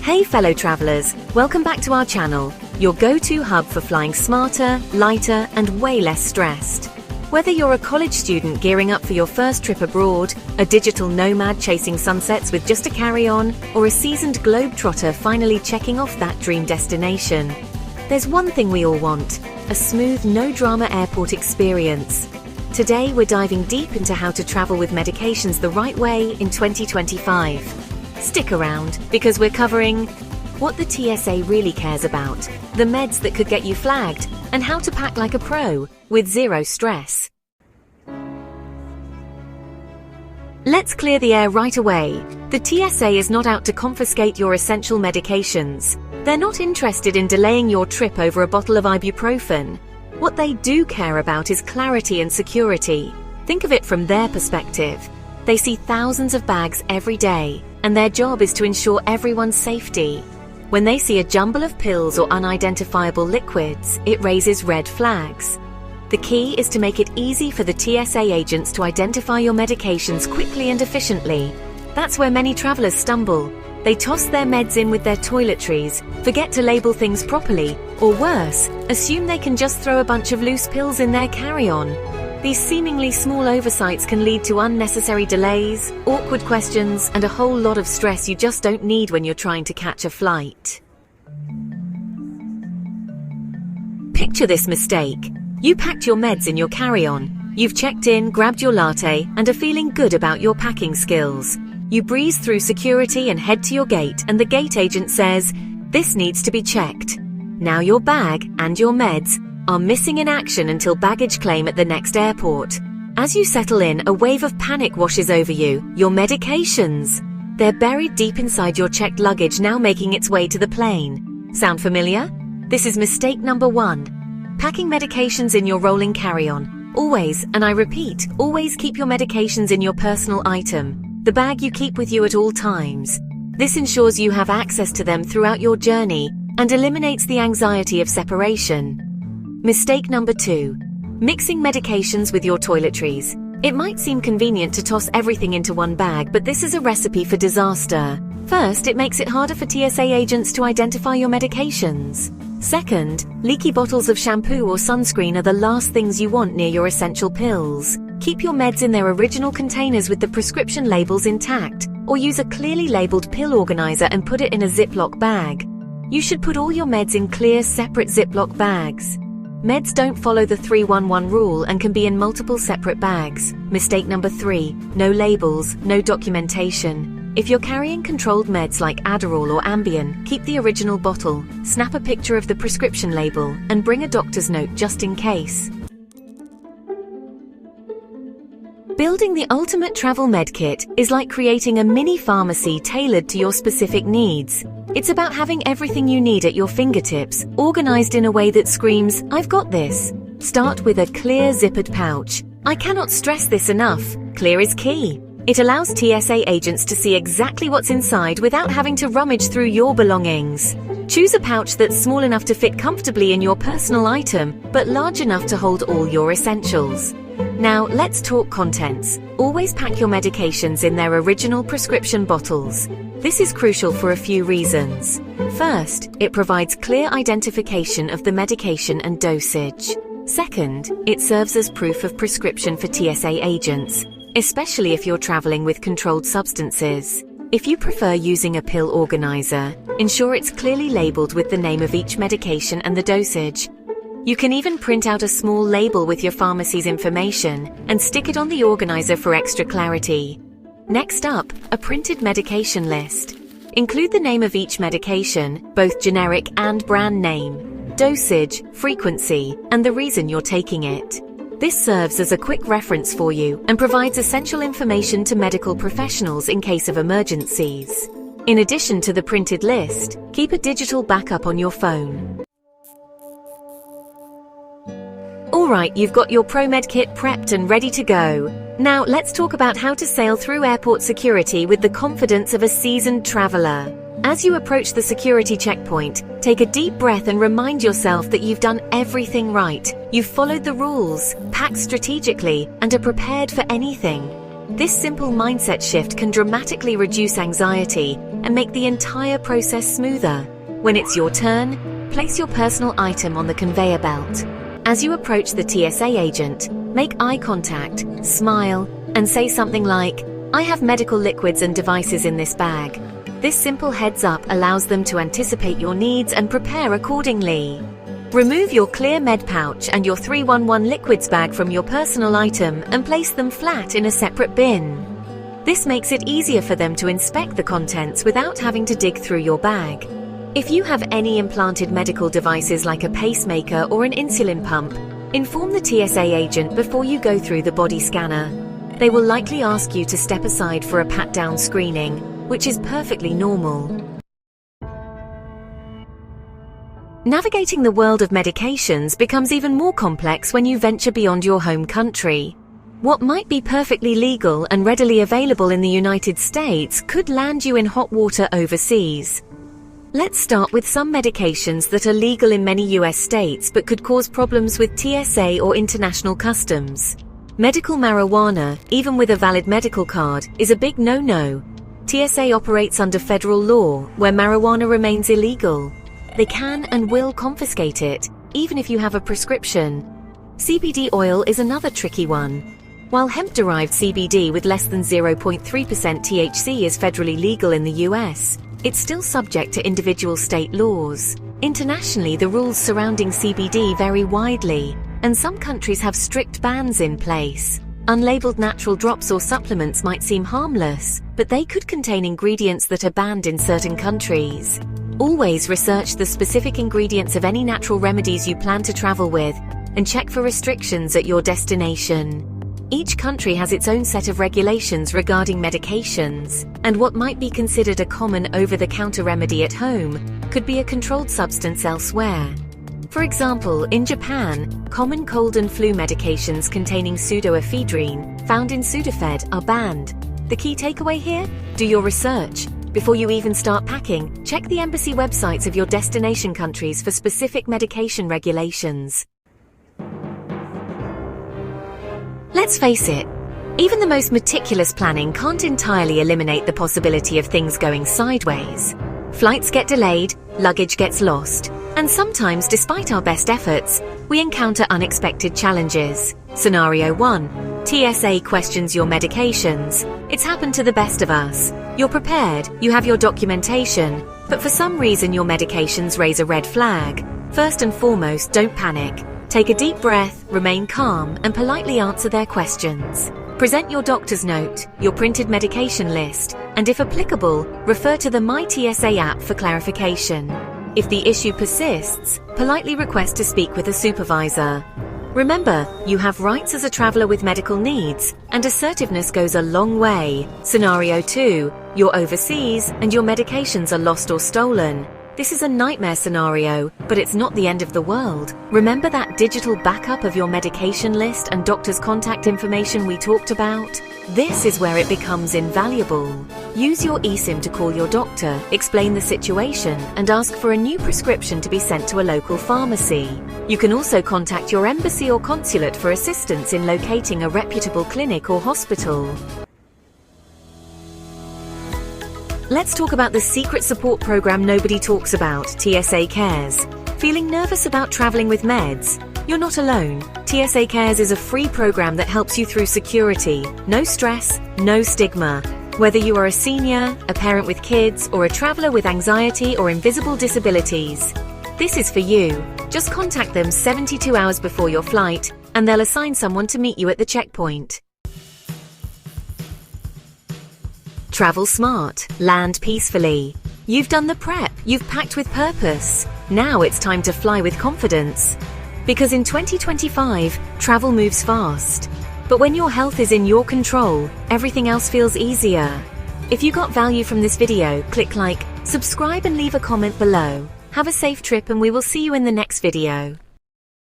Hey fellow travelers, welcome back to our channel, your go-to hub for flying smarter, lighter, and way less stressed. Whether you're a college student gearing up for your first trip abroad, a digital nomad chasing sunsets with just a carry-on, or a seasoned globetrotter finally checking off that dream destination, there's one thing we all want: a smooth, no-drama airport experience. Today we're diving deep into how to travel with medications the right way in 2025. Stick around, because we're covering what the TSA really cares about, the meds that could get you flagged, and how to pack like a pro with zero stress. Let's clear the air right away. The TSA is not out to confiscate your essential medications. They're not interested in delaying your trip over a bottle of ibuprofen. What they do care about is clarity and security. Think of it from their perspective. They see thousands of bags every day, and their job is to ensure everyone's safety. When they see a jumble of pills or unidentifiable liquids, it raises red flags. The key is to make it easy for the TSA agents to identify your medications quickly and efficiently. That's where many travelers stumble. They toss their meds in with their toiletries, forget to label things properly, or worse, assume they can just throw a bunch of loose pills in their carry-on. These seemingly small oversights can lead to unnecessary delays, awkward questions, and a whole lot of stress you just don't need when you're trying to catch a flight. Picture this mistake. You packed your meds in your carry-on. You've checked in, grabbed your latte, and are feeling good about your packing skills. You breeze through security and head to your gate, and the gate agent says, "This needs to be checked." Now your bag and your meds are missing in action until baggage claim at the next airport. As you settle in, a wave of panic washes over you. Your medications. They're buried deep inside your checked luggage, now making its way to the plane. Sound familiar? This is mistake number 1. Packing medications in your rolling carry-on. Always, and I repeat, always keep your medications in your personal item, the bag you keep with you at all times. This ensures you have access to them throughout your journey and eliminates the anxiety of separation. Mistake number 2. Mixing medications with your toiletries. It might seem convenient to toss everything into one bag, but this is a recipe for disaster. First, it makes it harder for TSA agents to identify your medications. Second, leaky bottles of shampoo or sunscreen are the last things you want near your essential pills. Keep your meds in their original containers with the prescription labels intact, or use a clearly labeled pill organizer and put it in a Ziploc bag. You should put all your meds in clear, separate Ziploc bags. Meds don't follow the 3-1-1 rule and can be in multiple separate bags. Mistake number 3. No labels, no documentation. If you're carrying controlled meds like Adderall or Ambien, keep the original bottle, snap a picture of the prescription label, and bring a doctor's note just in case. Building the ultimate travel med kit is like creating a mini pharmacy tailored to your specific needs. It's about having everything you need at your fingertips, organized in a way that screams, "I've got this." Start with a clear zippered pouch. I cannot stress this enough. Clear is key. It allows TSA agents to see exactly what's inside without having to rummage through your belongings. Choose a pouch that's small enough to fit comfortably in your personal item, but large enough to hold all your essentials. Now, let's talk contents. Always pack your medications in their original prescription bottles. This is crucial for a few reasons. First, it provides clear identification of the medication and dosage. Second, it serves as proof of prescription for TSA agents, especially if you're traveling with controlled substances. If you prefer using a pill organizer, ensure it's clearly labeled with the name of each medication and the dosage. You can even print out a small label with your pharmacy's information and stick it on the organizer for extra clarity. Next up, a printed medication list. Include the name of each medication, both generic and brand name, dosage, frequency, and the reason you're taking it. This serves as a quick reference for you and provides essential information to medical professionals in case of emergencies. In addition to the printed list, keep a digital backup on your phone. Alright, you've got your ProMed kit prepped and ready to go. Now let's talk about how to sail through airport security with the confidence of a seasoned traveler. As you approach the security checkpoint, take a deep breath and remind yourself that you've done everything right. You've followed the rules, packed strategically, and are prepared for anything. This simple mindset shift can dramatically reduce anxiety and make the entire process smoother. When it's your turn, place your personal item on the conveyor belt. As you approach the TSA agent, make eye contact, smile, and say something like, "I have medical liquids and devices in this bag." This simple heads up allows them to anticipate your needs and prepare accordingly. Remove your clear med pouch and your 311 liquids bag from your personal item and place them flat in a separate bin. This makes it easier for them to inspect the contents without having to dig through your bag. If you have any implanted medical devices like a pacemaker or an insulin pump, inform the TSA agent before you go through the body scanner. They will likely ask you to step aside for a pat-down screening, which is perfectly normal. Navigating the world of medications becomes even more complex when you venture beyond your home country. What might be perfectly legal and readily available in the United States could land you in hot water overseas. Let's start with some medications that are legal in many US states but could cause problems with TSA or international customs. Medical marijuana, even with a valid medical card, is a big no-no. TSA operates under federal law, where marijuana remains illegal. They can and will confiscate it, even if you have a prescription. CBD oil is another tricky one. While hemp-derived CBD with less than 0.3% THC is federally legal in the US, it's still subject to individual state laws. Internationally, the rules surrounding CBD vary widely, and some countries have strict bans in place. Unlabeled natural drops or supplements might seem harmless, but they could contain ingredients that are banned in certain countries. Always research the specific ingredients of any natural remedies you plan to travel with, and check for restrictions at your destination. Each country has its own set of regulations regarding medications, and what might be considered a common over-the-counter remedy at home could be a controlled substance elsewhere. For example, in Japan, common cold and flu medications containing pseudoephedrine, found in Sudafed, are banned. The key takeaway here? Do your research. Before you even start packing, check the embassy websites of your destination countries for specific medication regulations. Let's face it, even the most meticulous planning can't entirely eliminate the possibility of things going sideways. Flights get delayed, luggage gets lost, and sometimes, despite our best efforts, we encounter unexpected challenges. Scenario 1. TSA questions your medications. It's happened to the best of us. You're prepared, you have your documentation, but for some reason your medications raise a red flag. First and foremost, don't panic. Take a deep breath, remain calm, and politely answer their questions. Present your doctor's note, your printed medication list, and if applicable, refer to the My TSA app for clarification. If the issue persists, politely request to speak with a supervisor. Remember, you have rights as a traveler with medical needs, and assertiveness goes a long way. Scenario 2. You're overseas, and your medications are lost or stolen. This is a nightmare scenario, but it's not the end of the world. Remember that digital backup of your medication list and doctor's contact information we talked about? This is where it becomes invaluable. Use your eSIM to call your doctor, explain the situation, and ask for a new prescription to be sent to a local pharmacy. You can also contact your embassy or consulate for assistance in locating a reputable clinic or hospital. Let's talk about the secret support program nobody talks about, TSA Cares. Feeling nervous about traveling with meds? You're not alone. TSA Cares is a free program that helps you through security. No stress, no stigma. Whether you are a senior, a parent with kids, or a traveler with anxiety or invisible disabilities, this is for you. Just contact them 72 hours before your flight, and they'll assign someone to meet you at the checkpoint. Travel smart, land peacefully. You've done the prep, you've packed with purpose. Now it's time to fly with confidence. Because in 2025, travel moves fast. But when your health is in your control, everything else feels easier. If you got value from this video, click like, subscribe and leave a comment below. Have a safe trip and we will see you in the next video.